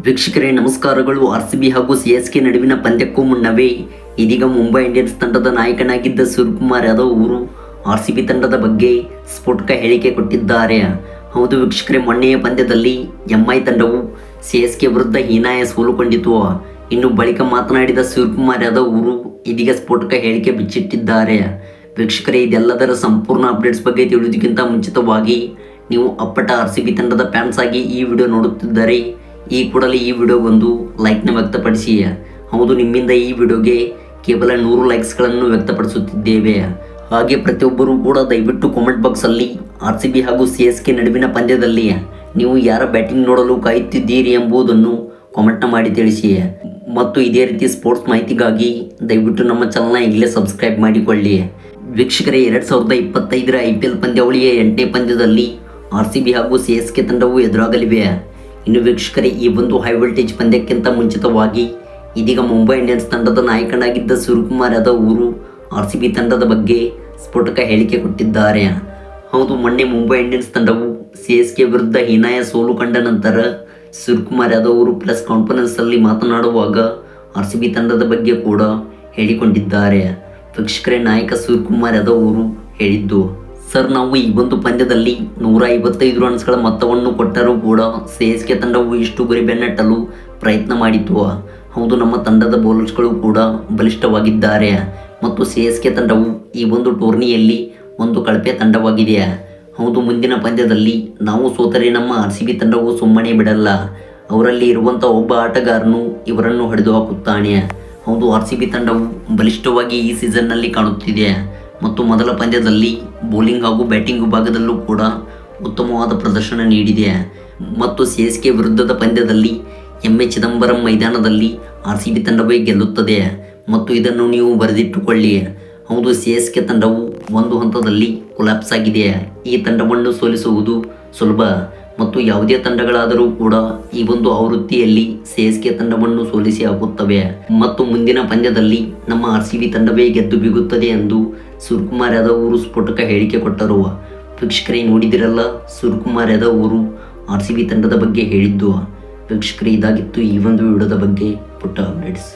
ವೀಕ್ಷಕರೇ ನಮಸ್ಕಾರಗಳು. RCB ಹಾಗೂ CSK ನಡುವಿನ ಪಂದ್ಯಕ್ಕೂ ಮುನ್ನವೇ ಇದೀಗ ಮುಂಬೈ ಇಂಡಿಯನ್ಸ್ ತಂಡದ ನಾಯಕನಾಗಿದ್ದ ಸೂರ್ಯಕುಮಾರ್ ಯಾದವ್ ಅವರು RCB ತಂಡದ ಬಗ್ಗೆ ಸ್ಫೋಟಕ ಹೇಳಿಕೆ ಕೊಟ್ಟಿದ್ದಾರೆ. ಹೌದು ವೀಕ್ಷಕರೇ, ಮೊನ್ನೆಯ ಪಂದ್ಯದಲ್ಲಿ MI ತಂಡವು CSK ವಿರುದ್ಧ ಹೀನಾಯ ಸೋಲುಕೊಂಡಿತು. ಇನ್ನು ಬಳಿಕ ಮಾತನಾಡಿದ ಸೂರ್ಯಕುಮಾರ್ ಯಾದವ್ ಅವರು ಇದೀಗ ಸ್ಫೋಟಕ ಹೇಳಿಕೆ ಬಿಚ್ಚಿಟ್ಟಿದ್ದಾರೆ. ವೀಕ್ಷಕರೇ, ಇದೆಲ್ಲದರ ಸಂಪೂರ್ಣ ಅಪ್ಡೇಟ್ಸ್ ಬಗ್ಗೆ ತಿಳಿಯೋದಕ್ಕಿಂತ ಮುಂಚಿತವಾಗಿ ನೀವು ಅಪ್ಪಟ RCB ತಂಡದ ಫ್ಯಾನ್ಸ್ ಆಗಿ ಈ ವಿಡಿಯೋ ನೋಡುತ್ತಿದ್ದರೆ ಈ ಕೂಡಲೇ ಈ ವಿಡಿಯೋಗೊಂದು ಲೈಕ್ನ ವ್ಯಕ್ತಪಡಿಸಿ. ಹೌದು, ನಿಮ್ಮಿಂದ ಈ ವಿಡಿಯೋಗೆ ಕೇವಲ 100 ಲೈಕ್ಸ್ಗಳನ್ನು ವ್ಯಕ್ತಪಡಿಸುತ್ತಿದ್ದೇವೆ. ಹಾಗೆ ಪ್ರತಿಯೊಬ್ಬರೂ ಕೂಡ ದಯವಿಟ್ಟು ಕಾಮೆಂಟ್ ಬಾಕ್ಸಲ್ಲಿ RCB ಹಾಗೂ CSK ನಡುವಿನ ಪಂದ್ಯದಲ್ಲಿ ನೀವು ಯಾರ ಬ್ಯಾಟಿಂಗ್ ನೋಡಲು ಕಾಯುತ್ತಿದ್ದೀರಿ ಎಂಬುದನ್ನು ಕಾಮೆಂಟ್ನ ಮಾಡಿ ತಿಳಿಸಿ. ಮತ್ತು ಇದೇ ರೀತಿ ಸ್ಪೋರ್ಟ್ಸ್ ಮಾಹಿತಿಗಾಗಿ ದಯವಿಟ್ಟು ನಮ್ಮ ಚಾನಲ್ನ ಈಗಲೇ ಸಬ್ಸ್ಕ್ರೈಬ್ ಮಾಡಿಕೊಳ್ಳಿ. ವೀಕ್ಷಕರೇ, 2025ರ IPL ಪಂದ್ಯಾವಳಿಯ 8ನೇ ಪಂದ್ಯದಲ್ಲಿ RCB ಹಾಗೂ CSK ತಂಡವು ಎದುರಾಗಲಿವೆ. ಇನ್ನು ವೀಕ್ಷಕರೇ, ಈ ಒಂದು ಹೈ ವೋಲ್ಟೇಜ್ ಪಂದ್ಯಕ್ಕಿಂತ ಮುಂಚಿತವಾಗಿ ಇದೀಗ ಮುಂಬೈ ಇಂಡಿಯನ್ಸ್ ತಂಡದ ನಾಯಕನಾಗಿದ್ದ ಸೂರ್ಯಕುಮಾರ್ ಯಾದವ್ ಅವರು RCB ತಂಡದ ಬಗ್ಗೆ ಸ್ಫೋಟಕ ಹೇಳಿಕೆ ಕೊಟ್ಟಿದ್ದಾರೆ. ಹೌದು, ಮೊನ್ನೆ ಮುಂಬೈ ಇಂಡಿಯನ್ಸ್ ತಂಡವು CSK ವಿರುದ್ಧ ಹೀನಾಯ ಸೋಲು ಕಂಡ ನಂತರ ಸೂರ್ಯಕುಮಾರ್ ಯಾದವ್ ಅವರು ಪ್ರೆಸ್ ಕಾನ್ಫರೆನ್ಸಲ್ಲಿ ಮಾತನಾಡುವಾಗ RCB ತಂಡದ ಬಗ್ಗೆ ಕೂಡ ಹೇಳಿಕೊಂಡಿದ್ದಾರೆ. ವೀಕ್ಷಕರೇ, ನಾಯಕ ಸೂರ್ಯಕುಮಾರ್ ಯಾದವ್ ಅವರು ಹೇಳಿದ್ದು, ಸರ್, ನಾವು ಈ ಒಂದು ಪಂದ್ಯದಲ್ಲಿ 155 ರನ್ಸ್ಗಳ ಮೊತ್ತವನ್ನು ಕೊಟ್ಟರೂ ಕೂಡ CSK ತಂಡವು ಇಷ್ಟು ಗುರಿ ಬೆನ್ನಟ್ಟಲು ಪ್ರಯತ್ನ ಮಾಡಿತು. ಹೌದು, ನಮ್ಮ ತಂಡದ ಬೌಲರ್ಸ್ಗಳು ಕೂಡ ಬಲಿಷ್ಠವಾಗಿದ್ದಾರೆ ಮತ್ತು CSK ತಂಡವು ಈ ಒಂದು ಟೂರ್ನಿಯಲ್ಲಿ ಒಂದು ಕಳಪೆ ತಂಡವಾಗಿದೆ. ಹೌದು, ಮುಂದಿನ ಪಂದ್ಯದಲ್ಲಿ ನಾವು ಸೋತರೆ ನಮ್ಮ RCB ತಂಡವು ಸುಮ್ಮನೆ ಬಿಡಲ್ಲ. ಅವರಲ್ಲಿ ಇರುವಂಥ ಒಬ್ಬ ಆಟಗಾರನು ಇವರನ್ನು ಹೊಡೆದು ಹಾಕುತ್ತಾನೆ. ಹೌದು, RCB ತಂಡವು ಬಲಿಷ್ಠವಾಗಿ ಈ ಸೀಸನ್ನಲ್ಲಿ ಕಾಣುತ್ತಿದೆ ಮತ್ತು ಮೊದಲ ಪಂದ್ಯದಲ್ಲಿ ಬೌಲಿಂಗ್ ಹಾಗೂ ಬ್ಯಾಟಿಂಗ್ ವಿಭಾಗದಲ್ಲೂ ಕೂಡ ಉತ್ತಮವಾದ ಪ್ರದರ್ಶನ ನೀಡಿದೆ ಮತ್ತು CSK ವಿರುದ್ಧದ ಪಂದ್ಯದಲ್ಲಿ MA ಚಿದಂಬರಂ ಮೈದಾನದಲ್ಲಿ RCB ತಂಡವೇ ಗೆಲ್ಲುತ್ತದೆ ಮತ್ತು ಇದನ್ನು ನೀವು ಬರೆದಿಟ್ಟುಕೊಳ್ಳಿ. ಹೌದು, CSK ತಂಡವು ಒಂದು ಹಂತದಲ್ಲಿ ಕೊಲ್ಯಾಪ್ಸ್ ಆಗಿದೆ. ಈ ತಂಡವನ್ನು ಸೋಲಿಸುವುದು ಸುಲಭ ಮತ್ತು ಯಾವುದೇ ತಂಡಗಳಾದರೂ ಕೂಡ ಈ ಒಂದು ಆವೃತ್ತಿಯಲ್ಲಿ CSK ತಂಡವನ್ನು ಸೋಲಿಸಿ ಆಗುತ್ತವೆ ಮತ್ತು ಮುಂದಿನ ಪಂದ್ಯದಲ್ಲಿ ನಮ್ಮ RCB ತಂಡವೇ ಗೆದ್ದು ಬೀಗುತ್ತದೆ ಎಂದು ಸೂರ್ಯಕುಮಾರ್ ಯಾದವ್ ಅವರು ಸ್ಫೋಟಕ ಹೇಳಿಕೆ ಕೊಟ್ಟರು. ವೀಕ್ಷಕರೇ, ನೋಡಿದಿರಲ್ಲ ಸೂರ್ಯಕುಮಾರ್ ಯಾದವ್ ಅವರು RCB ತಂಡದ ಬಗ್ಗೆ ಹೇಳಿದ್ದು. ವೀಕ್ಷಕರೇ, ಇದಾಗಿತ್ತು ಈ ಒಂದು ವಿಡಿಯೋದ ಬಗ್ಗೆ ಪುಟ್ಟ ಅಪ್ಡೇಟ್ಸ್.